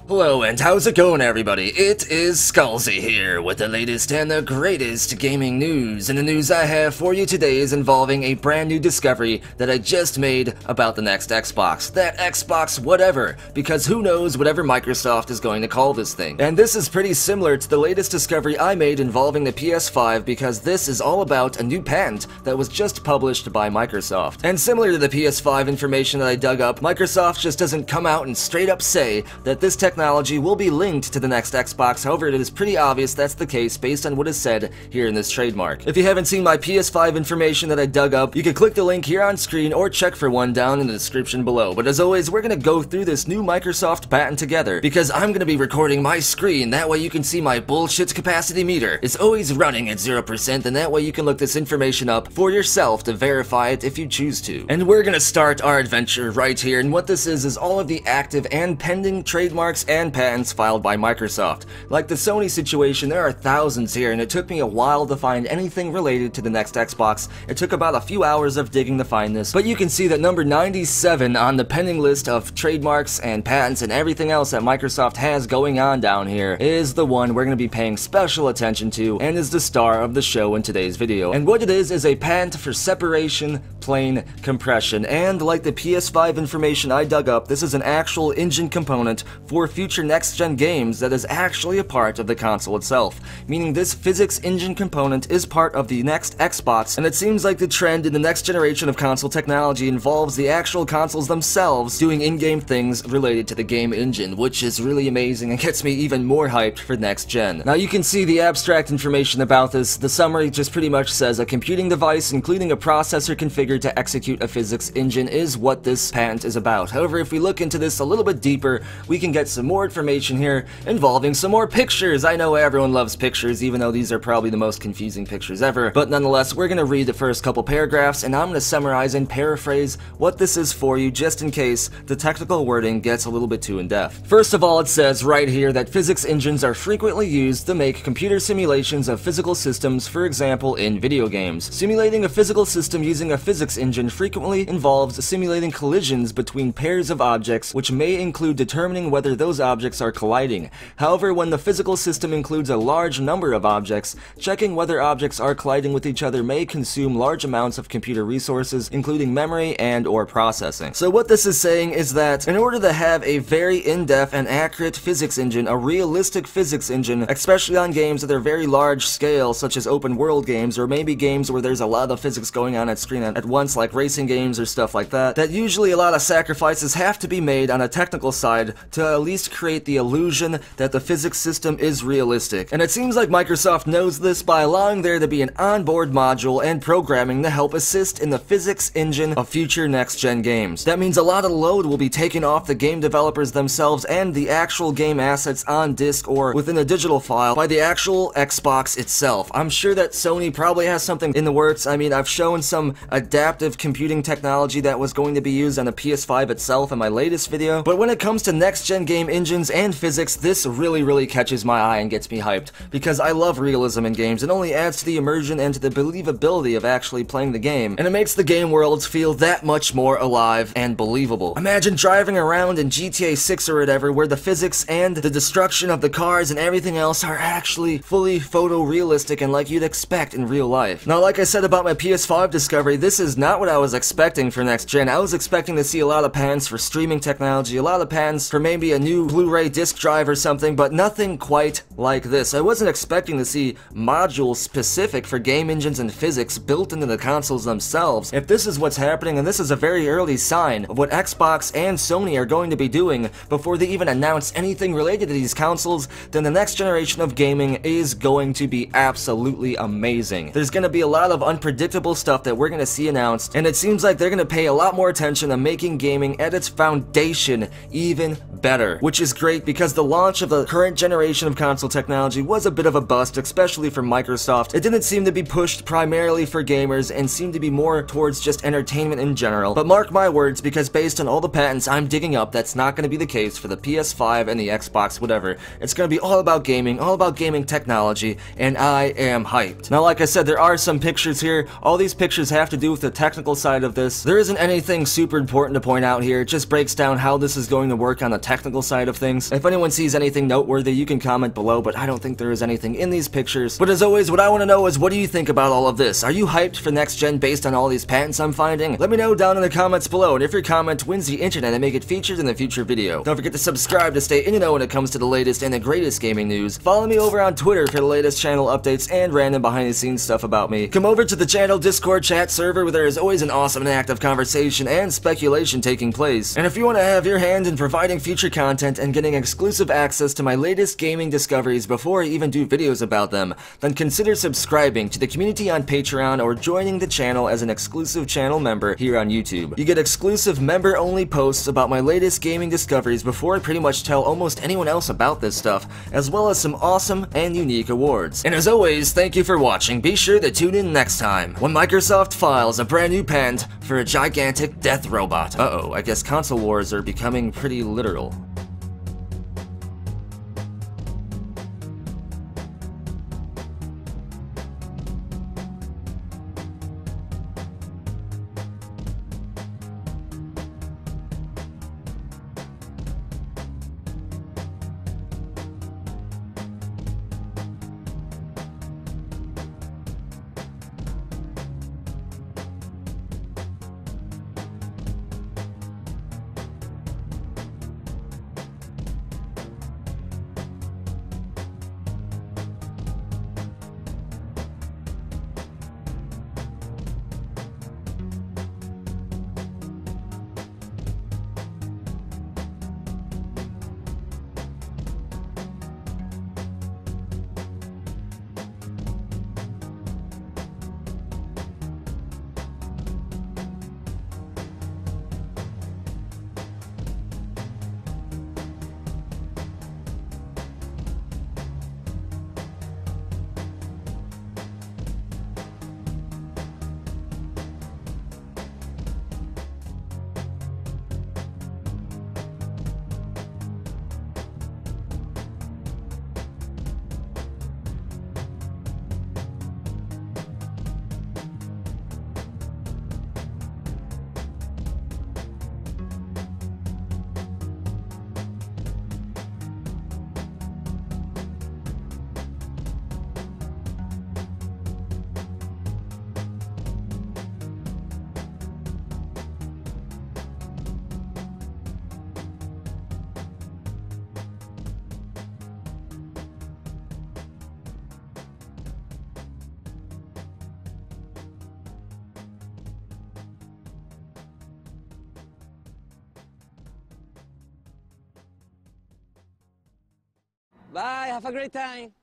Hello and how's it going, everybody? It is Skullzi here with the latest and the greatest gaming news, and the news I have for you today is involving a brand new discovery that I just made about the next Xbox. That Xbox whatever, because who knows whatever Microsoft is going to call this thing. And this is pretty similar to the latest discovery I made involving the PS5, because this is all about a new patent that was just published by Microsoft. And similar to the PS5 information that I dug up, Microsoft just doesn't come out and straight up say that this technology will be linked to the next Xbox. However, it is pretty obvious that's the case based on what is said here in this trademark. If you haven't seen my PS5 information that I dug up, you can click the link here on screen or check for one down in the description below. But as always, we're gonna go through this new Microsoft patent together because I'm gonna be recording my screen. That way you can see my bullshit capacity meter is always running at 0%, and that way you can look this information up for yourself to verify it if you choose to. And we're gonna start our adventure right here, and what this is all of the active and pending trademarks and patents filed by Microsoft. Like the Sony situation, there are thousands here, and it took me a while to find anything related to the next Xbox. It took about a few hours of digging to find this, but you can see that number 97 on the pending list of trademarks and patents and everything else that Microsoft has going on down here is the one we're going to be paying special attention to and is the star of the show in today's video. And what it is a patent for separation plane compression, and like the PS5 information I dug up, this is an actual engine component for future next-gen games that is actually a part of the console itself, meaning this physics engine component is part of the next Xbox, and it seems like the trend in the next generation of console technology involves the actual consoles themselves doing in-game things related to the game engine, which is really amazing and gets me even more hyped for next gen. Now you can see the abstract information about this. The summary just pretty much says a computing device including a processor configured to execute a physics engine is what this patent is about. However, if we look into this a little bit deeper, we can get some more information here involving some more pictures. I know everyone loves pictures, even though these are probably the most confusing pictures ever, but nonetheless, we're gonna read the first couple paragraphs, and I'm gonna summarize and paraphrase what this is for you, just in case the technical wording gets a little bit too in-depth. First of all, it says right here that physics engines are frequently used to make computer simulations of physical systems, for example, in video games. Simulating a physical system using a physics engine frequently involves simulating collisions between pairs of objects, which may include determining whether those objects are colliding. However, when the physical system includes a large number of objects, checking whether objects are colliding with each other may consume large amounts of computer resources, including memory and/or processing. So what this is saying is that in order to have a very in-depth and accurate physics engine, a realistic physics engine, especially on games that are very large scale, such as open world games, or maybe games where there's a lot of physics going on at screen at once, like racing games or stuff like that, that usually a lot of sacrifices have to be made on a technical side to at least create the illusion that the physics system is realistic. And it seems like Microsoft knows this by allowing there to be an onboard module and programming to help assist in the physics engine of future next-gen games. That means a lot of load will be taken off the game developers themselves and the actual game assets on disk or within a digital file by the actual Xbox itself. I'm sure that Sony probably has something in the works. I mean, I've shown some adaptive computing technology that was going to be used on the PS5 itself in my latest video, but when it comes to next-gen game engines and physics, this really catches my eye and gets me hyped, because I love realism in games. It only adds to the immersion and to the believability of actually playing the game, and it makes the game worlds feel that much more alive and believable. Imagine driving around in GTA 6 or whatever, where the physics and the destruction of the cars and everything else are actually fully photorealistic and like you'd expect in real life. Now, like I said about my PS5 discovery, this is not what I was expecting for next gen. I was expecting to see a lot of patents for streaming technology, a lot of patents for maybe a new Blu-ray disc drive or something, but nothing quite like this. I wasn't expecting to see modules specific for game engines and physics built into the consoles themselves. If this is what's happening, and this is a very early sign of what Xbox and Sony are going to be doing before they even announce anything related to these consoles, then the next generation of gaming is going to be absolutely amazing. There's going to be a lot of unpredictable stuff that we're going to see announced, and it seems like they're going to pay a lot more attention to making gaming at its foundation even better, which is great because the launch of the current generation of console technology was a bit of a bust, especially for Microsoft. It didn't seem to be pushed primarily for gamers and seemed to be more towards just entertainment in general. But mark my words, because based on all the patents I'm digging up, that's not going to be the case for the PS5 and the Xbox whatever. It's going to be all about gaming technology, and I am hyped. Now, like I said, there are some pictures here. All these pictures have to do with the technical side of this. There isn't anything super important to point out here. It just breaks down how this is going to work on the technical side of things. If anyone sees anything noteworthy, you can comment below, but I don't think there is anything in these pictures. But as always, what I want to know is, what do you think about all of this? Are you hyped for next gen based on all these patents I'm finding? Let me know down in the comments below, and if your comment wins the internet and make it featured in a future video. Don't forget to subscribe to stay in the know when it comes to the latest and the greatest gaming news. Follow me over on Twitter for the latest channel updates and random behind the scenes stuff about me. Come over to the channel Discord chat server where there is always an awesome and active conversation and speculation taking place. And if you want to have your hand in providing future content and getting exclusive access to my latest gaming discoveries before I even do videos about them, then consider subscribing to the community on Patreon or joining the channel as an exclusive channel member here on YouTube. You get exclusive member-only posts about my latest gaming discoveries before I pretty much tell almost anyone else about this stuff, as well as some awesome and unique awards. And as always, thank you for watching. Be sure to tune in next time when Microsoft files a brand new patent for a gigantic death robot. Uh-oh, I guess console wars are becoming pretty literal. Bye, have a great time.